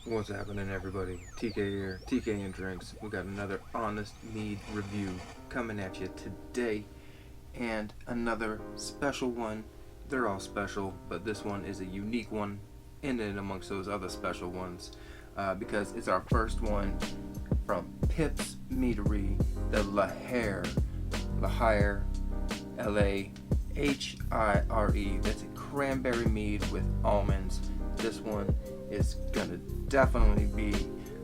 What's happening, everybody? TK here, TK and Drinks. We got another honest mead review coming at you today, and another special one. They're all special, but this one is a unique one in and amongst those other special ones, because it's our first one from Pips Meadery, the Lahire, L-A-H-I-R-E. That's a cranberry mead with almonds. This one is gonna definitely be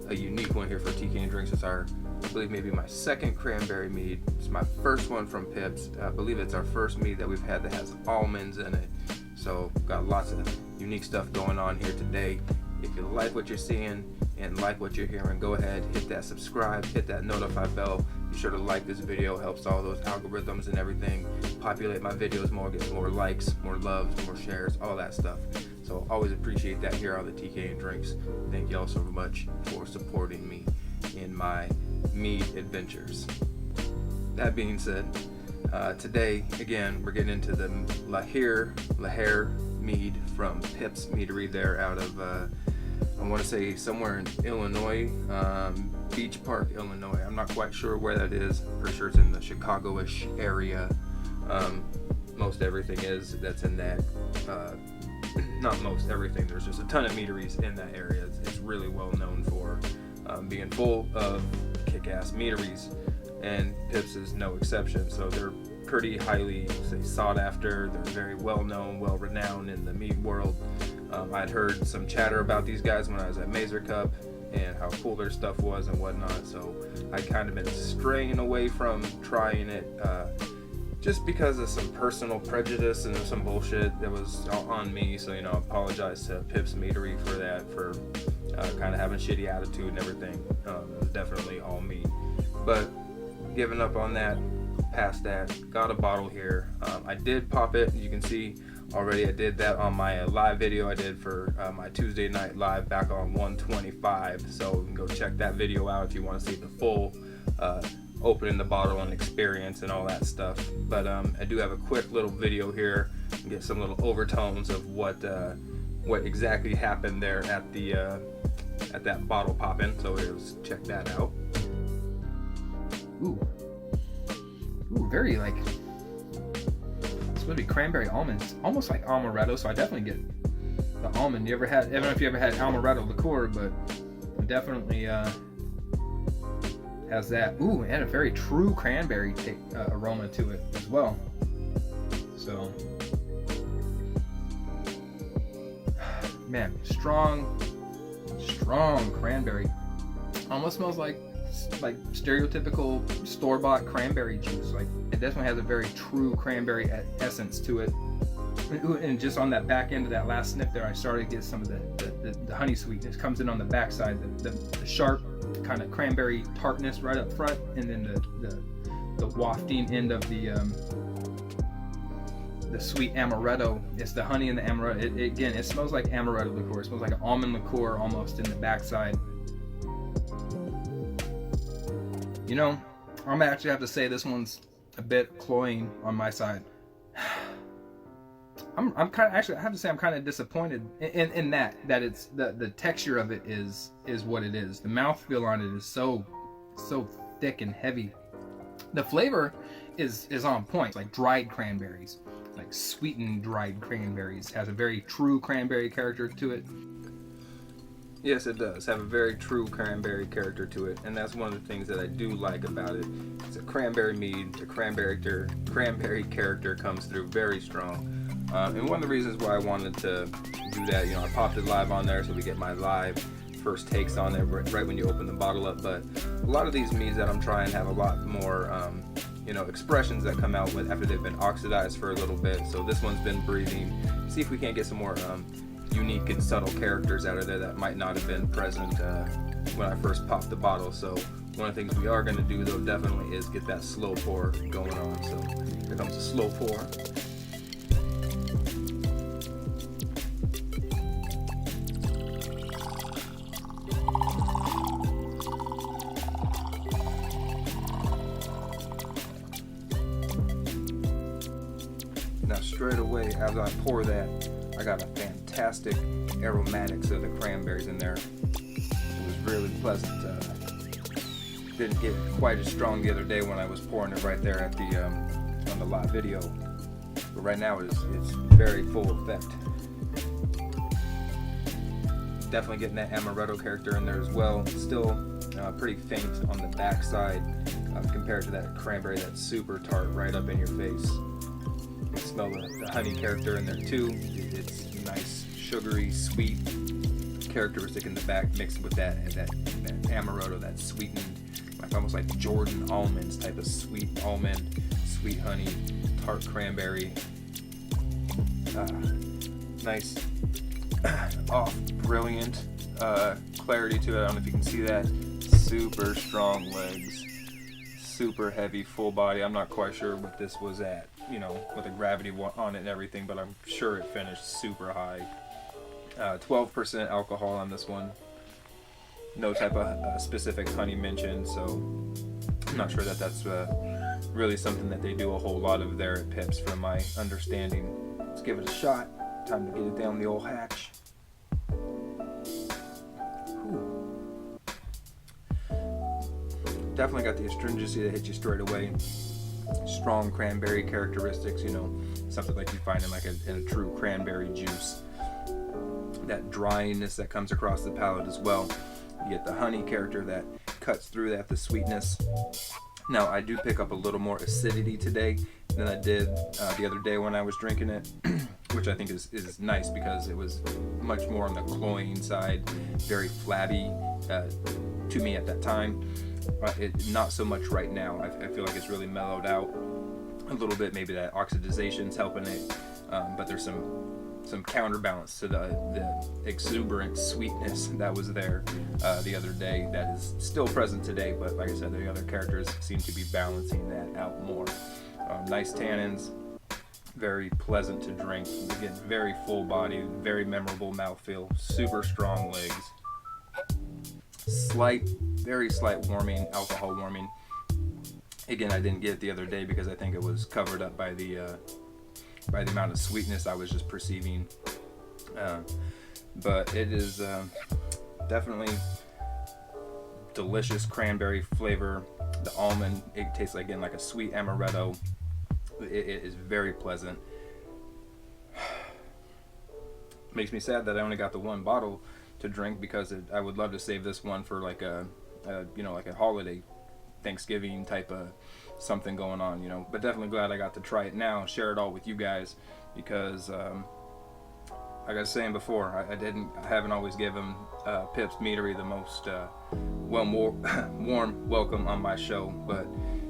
a unique one here for TK and Drinks. It's I believe maybe my second cranberry mead. It's my first one from Pips. I believe it's our first mead that we've had that has almonds in it. So got lots of unique stuff going on here today. If you like what you're seeing and like what you're hearing, go ahead, hit that subscribe, hit that notify bell. Be sure to like this video. It helps all those algorithms and everything populate my videos more, get more likes, more loves, more shares, all that stuff. So always appreciate that here on the TK and Drinks. Thank you all so much for supporting me in my mead adventures. That being said, today again we're getting into the Lahire mead from Pips Meadery. They're out of I want to say somewhere in Illinois, Beach Park, Illinois. I'm not quite sure where that is. Pretty sure it's in the Chicago-ish area. Most everything is that's in that. Not most everything. There's just a ton of meaderies in that area. It's really well known for being full of kick-ass meaderies, and Pips is no exception. So they're pretty highly sought after. They're very well known, well renowned in the mead world. I'd heard some chatter about these guys when I was at Mazer Cup and how cool their stuff was and whatnot. So I kind of been straying away from trying it. Just because of some personal prejudice and some bullshit that was on me. So, I apologize to Pips Meadery for that, for kind of having a shitty attitude and everything. It was definitely all me. But giving up on that, past that, got a bottle here. I did pop it. You can see already I did that on my live video I did for my Tuesday night live back on 125. So you can go check that video out if you want to see the full opening the bottle and experience and all that stuff. But I do have a quick little video here and get some little overtones of what exactly happened there at the at that bottle popping. So let's check that out. Ooh, very like it's gonna be cranberry almonds, almost like amaretto. So I definitely get the almond. I don't know if you ever had amaretto liqueur, but definitely has that. Ooh, and a very true cranberry aroma to it as well. So, man, strong cranberry. Almost smells like stereotypical store-bought cranberry juice. Like, it definitely has a very true cranberry essence to it. And just on that back end of that last sniff there, I started to get some of the honey sweetness comes in on the backside, the sharp kind of cranberry tartness right up front, and then the wafting end of the sweet amaretto. It's the honey and the amaretto. Again, it smells like amaretto liqueur. It smells like an almond liqueur almost in the backside. I'm gonna actually have to say this one's a bit cloying on my side. I'm kind of, actually I have to say I'm kind of disappointed in that it's the texture of it is what it is. The mouthfeel on it is so thick and heavy. The flavor is on point, like dried cranberries, like sweetened dried cranberries. Has a very true cranberry character to it. Yes, it does have a very true cranberry character to it, and that's one of the things that I do like about it. It's a cranberry mead. The cranberry character comes through very strong. And one of the reasons why I wanted to do that, I popped it live on there so we get my live first takes on there right when you open the bottle up. But a lot of these meads that I'm trying have a lot more, expressions that come out after they've been oxidized for a little bit. So this one's been breathing. See if we can't get some more unique and subtle characters out of there that might not have been present when I first popped the bottle. So one of the things we are going to do though definitely is get that slow pour going on. So here comes the slow pour. Now straight away as I pour that, I got a fantastic aromatics of the cranberries in there. It was really pleasant. Didn't get quite as strong the other day when I was pouring it right there at the on the live video, but right now it's very full effect. Definitely getting that amaretto character in there as well. Still pretty faint on the back side compared to that cranberry that's super tart right up in your face. You can smell the honey character in there too. It's nice, sugary, sweet characteristic in the back, mixed with that amaretto, that sweetened, like almost like Jordan almonds type of sweet almond, sweet honey, tart cranberry. Nice, brilliant clarity to it. I don't know if you can see that. Super strong legs, super heavy, full body. I'm not quite sure what this was at, you know, with the gravity on it and everything, but I'm sure it finished super high. 12% alcohol on this one. No type of specific honey mentioned, so I'm not sure that that's really something that they do a whole lot of there at Pips, from my understanding. Let's give it a shot. Time to get it down the old hatch. Definitely got the astringency that hits you straight away. Strong cranberry characteristics, you know, something like you find in a true cranberry juice. That dryness that comes across the palate as well. You get the honey character that cuts through that, the sweetness. Now, I do pick up a little more acidity today than I did the other day when I was drinking it, which I think is nice because it was much more on the cloying side, very flabby to me at that time. Not so much right now. I feel like it's really mellowed out a little bit. Maybe that oxidization's helping it, but there's some counterbalance to the exuberant sweetness that was there the other day that is still present today, but like I said, the other characters seem to be balancing that out more. Nice tannins, very pleasant to drink. Again, very full body, very memorable mouthfeel, super strong legs. Very slight warming, alcohol warming. Again, I didn't get it the other day because I think it was covered up by the amount of sweetness I was just perceiving. But it is definitely delicious cranberry flavor. The almond, it tastes again like a sweet amaretto. It is very pleasant. Makes me sad that I only got the one bottle to drink because I would love to save this one for like a holiday, Thanksgiving type of something going on, you know. But definitely glad I got to try it now, share it all with you guys, because like I was saying before, I haven't always given Pips Meadery the most warm welcome on my show, but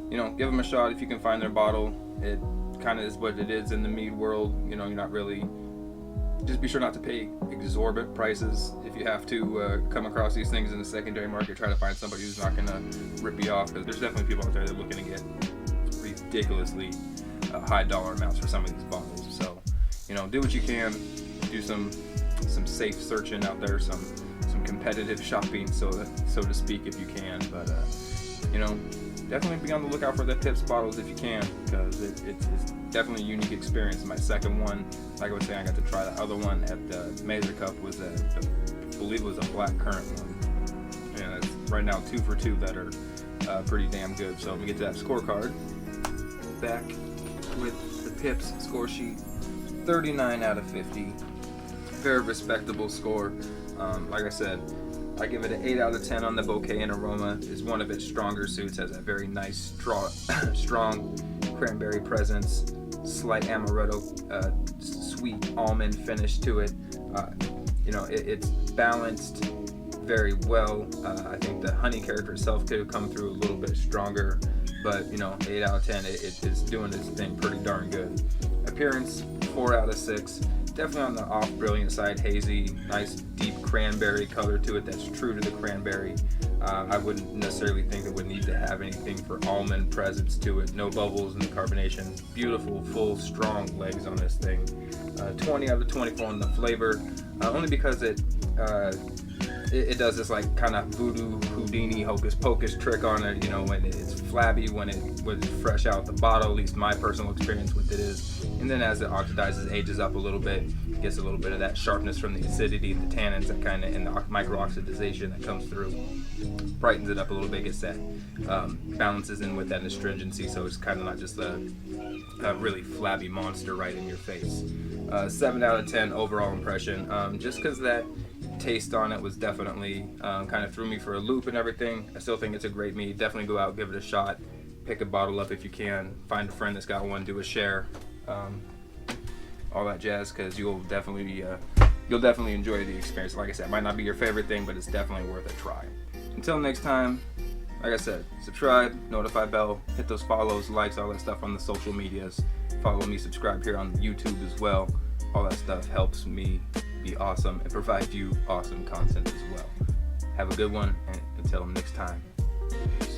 you know, give them a shot if you can find their bottle. It kind of is what it is in the mead world, you know. You're not really, just be sure not to pay exorbitant prices if you have to come across these things in the secondary market. Try to find somebody who's not going to rip you off, because there's definitely people out there that are looking to get ridiculously high dollar amounts for some of these bottles. So, you know, do what you can, do some safe searching out there, some competitive shopping, so to speak, if you can. But you know, definitely be on the lookout for the Pips bottles if you can, because it's definitely a unique experience. My second one, like I was saying, I got to try the other one at the Meadery Cup, was I believe it was a black currant one. And it's right now 2 for 2 that are pretty damn good. So let me get to that scorecard. Back with the Pips score sheet, 39 out of 50. Very respectable score. Like I said, I give it an 8 out of 10 on the bouquet and aroma. Is one of its stronger suits. Has a very nice, strong cranberry presence, slight amaretto, sweet almond finish to it. You know, it's balanced very well. I think the honey character itself could have come through a little bit stronger, but you know, 8 out of 10, it is doing its thing pretty darn good. Appearance, 4 out of 6. Definitely on the off brilliant side, hazy, nice deep cranberry color to it that's true to the cranberry. I wouldn't necessarily think it would need to have anything for almond presence to it. No bubbles in the carbonation. Beautiful, full, strong legs on this thing. 20 out of 24 on the flavor, only because it it does this like kind of voodoo Houdini hocus pocus trick on it, you know, when it's flabby, when it's fresh out the bottle. At least my personal experience with it is. And then as it oxidizes, ages up a little bit, gets a little bit of that sharpness from the acidity and the tannins that kind of, and the micro oxidization that comes through, brightens it up a little bit, gets that balances in with that astringency, so it's kind of not just a really flabby monster right in your face. 7 out of 10 overall impression. Just because that taste on it was definitely kind of threw me for a loop and everything. I still think it's a great mead. Definitely go out, give it a shot, pick a bottle up if you can, find a friend that's got one, do a share, all that jazz, because you'll definitely enjoy the experience. Like I said, it might not be your favorite thing, but it's definitely worth a try. Until next time, like I said, subscribe, notify bell, hit those follows, likes, all that stuff on the social medias. Follow me, subscribe here on YouTube as well. All that stuff helps me be awesome and provide you awesome content as well. Have a good one, and until next time, peace.